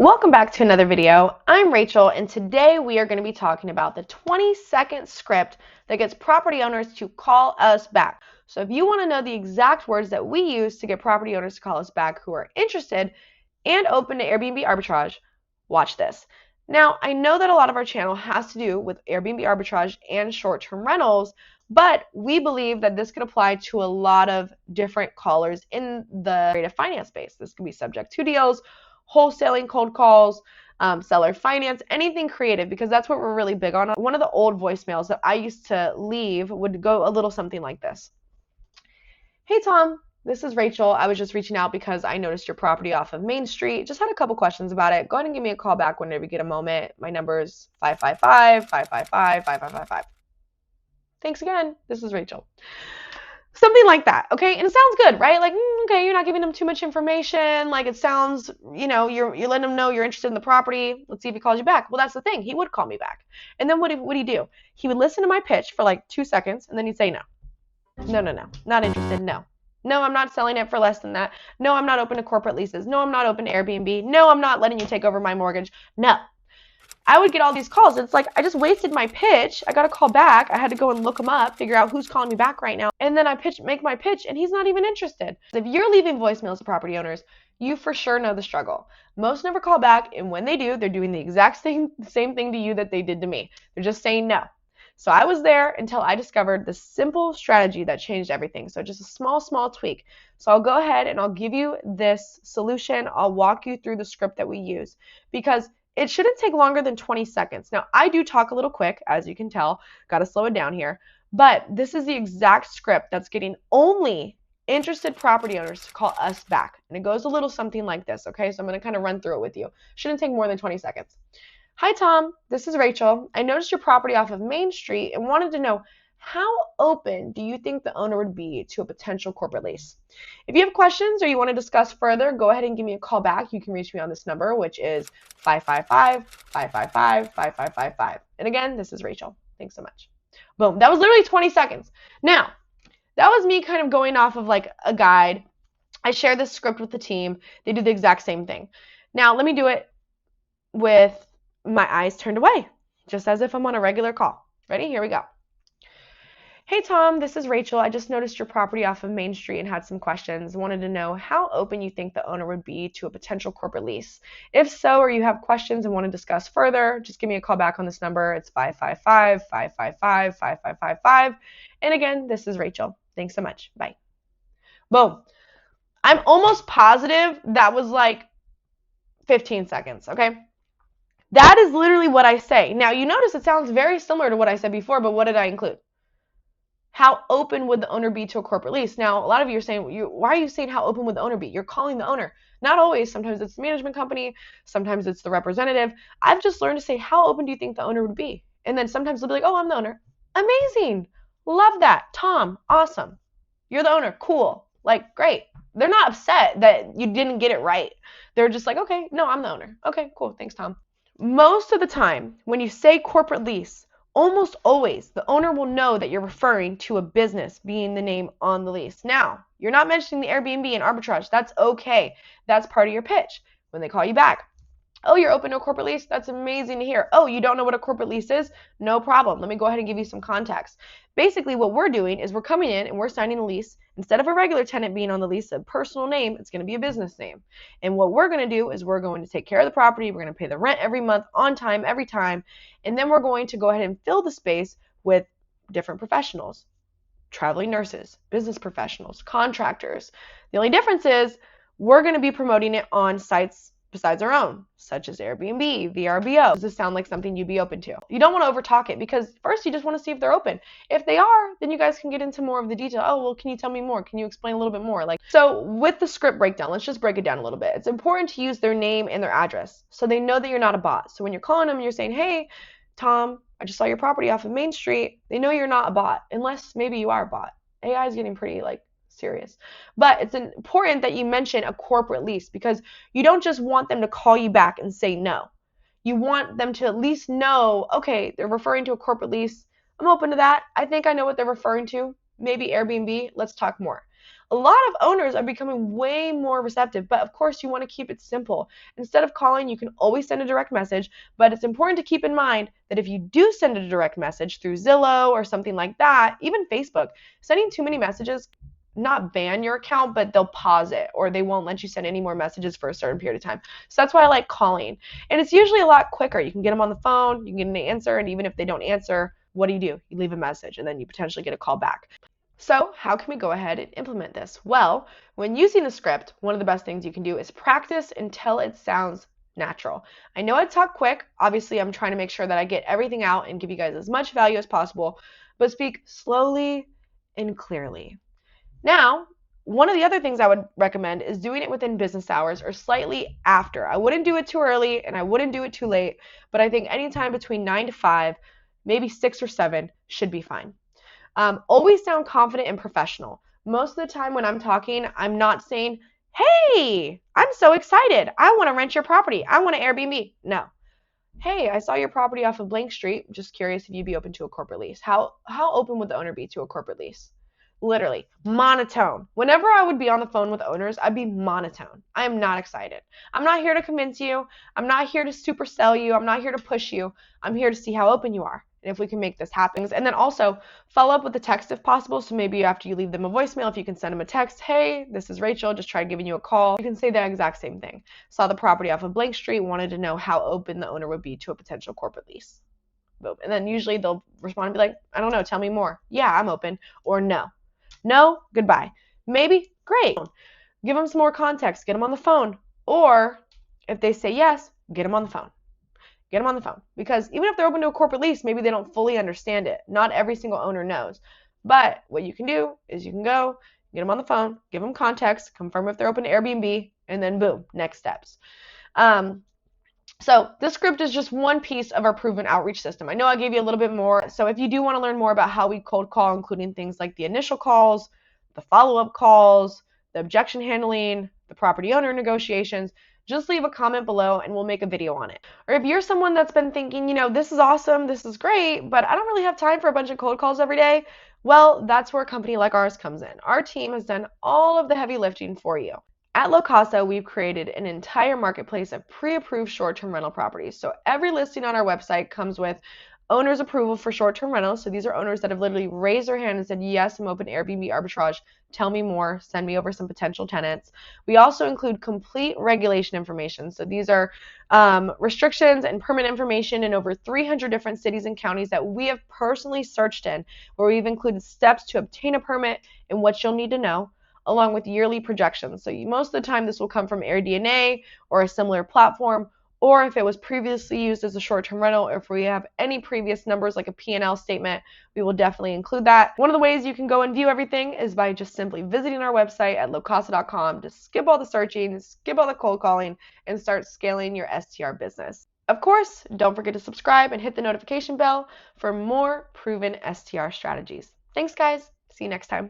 Welcome back to another video. I'm Rachel, and today we are going to be talking about the 20-second script that gets property owners to call us back. So if you want to know the exact words that we use to get property owners to call us back who are interested and open to Airbnb arbitrage, watch this. Now, I know that a lot of our channel has to do with Airbnb arbitrage and short-term rentals, but we believe that this could apply to a lot of different callers in the creative finance space. This could be subject to deals, wholesaling, cold calls, seller finance, anything creative, because that's what we're really big on. One of the old voicemails that I used to leave would go a little something like this. Hey Tom, this is Rachel. I was just reaching out because I noticed your property off of Main Street. Just had a couple questions about it. Go ahead and give me a call back whenever you get a moment. My number is 555-555-5555. Thanks again. This is Rachel. Something like that, okay? And it sounds good, right? Like, okay, you're not giving them too much information. Like, it sounds, you're letting them know you're interested in the property. Let's see if he calls you back. Well, that's the thing. He would call me back. And then what would he do? He would listen to my pitch for like 2 seconds, and then he'd say no. No, not interested, no. No, I'm not selling it for less than that. No, I'm not open to corporate leases. No, I'm not open to Airbnb. No, I'm not letting you take over my mortgage. No. I would get all these calls. It's like I just wasted my pitch. I got to call back. I had to go and look him up, figure out who's calling me back right now. And then I make my pitch, and he's not even interested. If you're leaving voicemails to property owners, you for sure know the struggle. Most never call back, and when they do, they're doing the exact same thing to you that they did to me. They're just saying no. So I was there until I discovered the simple strategy that changed everything. So just a small tweak. So I'll go ahead and I'll give you this solution. I'll walk you through the script that we use, because it shouldn't take longer than 20 seconds. Now, I do talk a little quick, as you can tell. Got to slow it down here. But this is the exact script that's getting only interested property owners to call us back. And it goes a little something like this, okay? So I'm going to kind of run through it with you. Shouldn't take more than 20 seconds. Hi, Tom. This is Rachel. I noticed your property off of Main Street and wanted to know, how open do you think the owner would be to a potential corporate lease? If you have questions or you want to discuss further, go ahead and give me a call back. You can reach me on this number, which is 555-555-5555. And again, this is Rachel. Thanks so much. Boom. That was literally 20 seconds. Now, that was me kind of going off of like a guide. I share this script with the team. They do the exact same thing. Now, let me do it with my eyes turned away, just as if I'm on a regular call. Ready? Here we go. Hey Tom, this is Rachel. I just noticed your property off of Main Street and had some questions. Wanted to know how open you think the owner would be to a potential corporate lease. If so, or you have questions and want to discuss further, just give me a call back on this number. It's 555-555-5555. And again, this is Rachel. Thanks so much. Bye. Boom. I'm almost positive that was like 15 seconds, okay? That is literally what I say. Now, you notice it sounds very similar to what I said before, but what did I include? How open would the owner be to a corporate lease? Now, a lot of you are saying, why are you saying how open would the owner be? You're calling the owner. Not always. Sometimes it's the management company. Sometimes it's the representative. I've just learned to say, how open do you think the owner would be? And then sometimes they'll be like, oh, I'm the owner. Amazing. Love that. Tom, awesome. You're the owner. Cool. Like, great. They're not upset that you didn't get it right. They're just like, okay, no, I'm the owner. Okay, cool. Thanks, Tom. Most of the time, when you say corporate lease, almost always, the owner will know that you're referring to a business being the name on the lease. Now, you're not mentioning the Airbnb and arbitrage. That's okay. That's part of your pitch. When they call you back, oh, you're open to a corporate lease? That's amazing to hear. Oh, you don't know what a corporate lease is? No problem. Let me go ahead and give you some context. Basically, what we're doing is we're coming in and we're signing a lease. Instead of a regular tenant being on the lease, a personal name, it's going to be a business name. And what we're going to do is we're going to take care of the property. We're going to pay the rent every month, on time, every time. And then we're going to go ahead and fill the space with different professionals, traveling nurses, business professionals, contractors. The only difference is we're going to be promoting it on sites besides our own, such as Airbnb, VRBO. Does this sound like something you'd be open to? You don't want to overtalk it, because first you just want to see if they're open. If they are, then you guys can get into more of the detail. Oh, well, can you tell me more? Can you explain a little bit more? So with the script breakdown, let's just break it down a little bit. It's important to use their name and their address so they know that you're not a bot. So when you're calling them and you're saying, hey, Tom, I just saw your property off of Main Street, they know you're not a bot, unless maybe you are a bot. AI is getting pretty serious. But it's important that you mention a corporate lease, because you don't just want them to call you back and say no. You want them to at least know, okay, they're referring to a corporate lease. I'm open to that. I think I know what they're referring to. Maybe Airbnb. Let's talk more. A lot of owners are becoming way more receptive, but of course you want to keep it simple. Instead of calling, you can always send a direct message, but it's important to keep in mind that if you do send a direct message through Zillow or something like that, even Facebook, sending too many messages not ban your account, but they'll pause it, or they won't let you send any more messages for a certain period of time. So that's why I like calling. And it's usually a lot quicker. You can get them on the phone, you can get an answer, and even if they don't answer, what do? You leave a message, and then you potentially get a call back. So how can we go ahead and implement this? Well, when using the script, one of the best things you can do is practice until it sounds natural. I know I talk quick. Obviously, I'm trying to make sure that I get everything out and give you guys as much value as possible, but speak slowly and clearly. Now, one of the other things I would recommend is doing it within business hours or slightly after. I wouldn't do it too early and I wouldn't do it too late, but I think anytime between 9 to 5, maybe 6 or 7 should be fine. Always sound confident and professional. Most of the time when I'm talking, I'm not saying, hey, I'm so excited. I want to rent your property. I want to Airbnb. No. Hey, I saw your property off of blank street. Just curious if you'd be open to a corporate lease. How open would the owner be to a corporate lease? Literally, monotone. Whenever I would be on the phone with owners, I'd be monotone. I am not excited. I'm not here to convince you. I'm not here to super sell you. I'm not here to push you. I'm here to see how open you are and if we can make this happen. And then also follow up with a text if possible. So maybe after you leave them a voicemail, if you can send them a text, hey, this is Rachel, just tried giving you a call. You can say the exact same thing. Saw the property off of blank street, wanted to know how open the owner would be to a potential corporate lease. Boom. And then usually they'll respond and be like, I don't know, tell me more. Yeah, I'm open. Or no. No, goodbye. Maybe, great. Give them some more context. Get them on the phone. Or if they say yes, get them on the phone. Get them on the phone. Because even if they're open to a corporate lease, maybe they don't fully understand it. Not every single owner knows. But what you can do is you can go, get them on the phone, give them context, confirm if they're open to Airbnb, and then boom, next steps. So this script is just one piece of our proven outreach system. I know I gave you a little bit more. So if you do want to learn more about how we cold call, including things like the initial calls, the follow-up calls, the objection handling, the property owner negotiations, just leave a comment below and we'll make a video on it. Or if you're someone that's been thinking, you know, this is awesome, this is great, but I don't really have time for a bunch of cold calls every day, well, that's where a company like ours comes in. Our team has done all of the heavy lifting for you. At Locasa, we've created an entire marketplace of pre-approved short-term rental properties. So every listing on our website comes with owner's approval for short-term rentals. So these are owners that have literally raised their hand and said, yes, I'm open to Airbnb Arbitrage. Tell me more. Send me over some potential tenants. We also include complete regulation information. So these are restrictions and permit information in over 300 different cities and counties that we have personally searched in, where we've included steps to obtain a permit and what you'll need to know, along with yearly projections. So most of the time this will come from AirDNA or a similar platform, or if it was previously used as a short-term rental, or if we have any previous numbers like a P&L statement, we will definitely include that. One of the ways you can go and view everything is by just simply visiting our website at locasa.com to skip all the searching, skip all the cold calling, and start scaling your STR business. Of course, don't forget to subscribe and hit the notification bell for more proven STR strategies. Thanks, guys. See you next time.